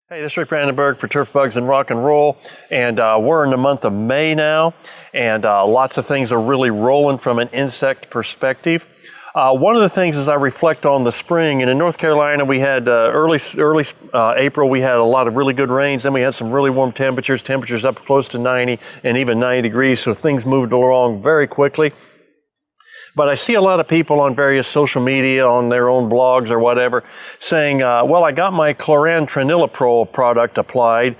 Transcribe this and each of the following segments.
Hey, this is Rick Brandenburg for Turf Bugs and Rock and Roll, and we're in the month of May now, and lots of things are really rolling from an insect perspective. One of the things as I reflect on the spring, and in North Carolina we had early April, we had a lot of really good rains, then we had some really warm temperatures up close to 90 and even 90 degrees, so things moved along very quickly. But I see a lot of people on various social media, on their own blogs or whatever, saying, well, I got my chlorantraniliprole product applied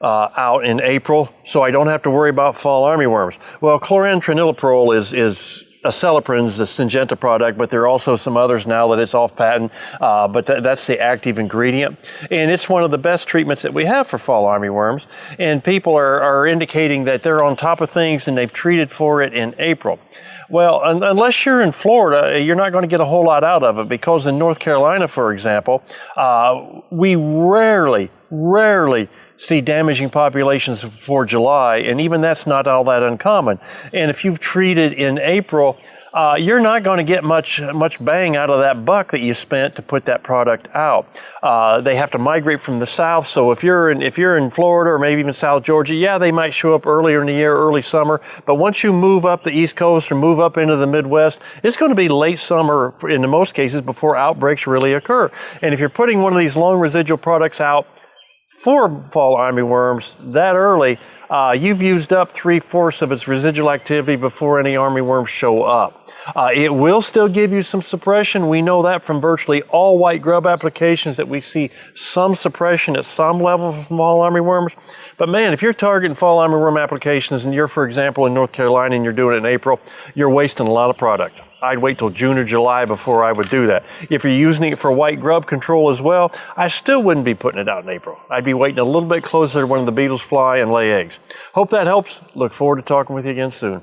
out in April, so I don't have to worry about fall armyworms. Well, chlorantraniliprole is Acelepryn's the Syngenta product, but there are also some others now that it's off patent, but that's the active ingredient. And it's one of the best treatments that we have for fall armyworms. And people are indicating that they're on top of things and they've treated for it in April. Well, unless you're in Florida, you're not going to get a whole lot out of it, because in North Carolina, for example, we rarely see damaging populations for July, and even that's not all that uncommon. And if you've treated in April, you're not going to get much bang out of that buck that you spent to put that product out. They have to migrate from the south, so if you're in Florida or maybe even South Georgia, yeah, they might show up earlier in the year, early summer. But once you move up the East Coast or move up into the Midwest, it's going to be late summer in most cases before outbreaks really occur. And if you're putting one of these long residual products out for fall armyworms that early, you've used up 3/4 of its residual activity before any armyworms show up. It will still give you some suppression. We know that from virtually all white grub applications that we see some suppression at some level from fall armyworms. But man, if you're targeting fall armyworm applications and you're, for example, in North Carolina and you're doing it in April, you're wasting a lot of product. I'd wait till June or July before I would do that. If you're using it for white grub control as well, I still wouldn't be putting it out in April. I'd be waiting a little bit closer to when the beetles fly and lay eggs. Hope that helps. Look forward to talking with you again soon.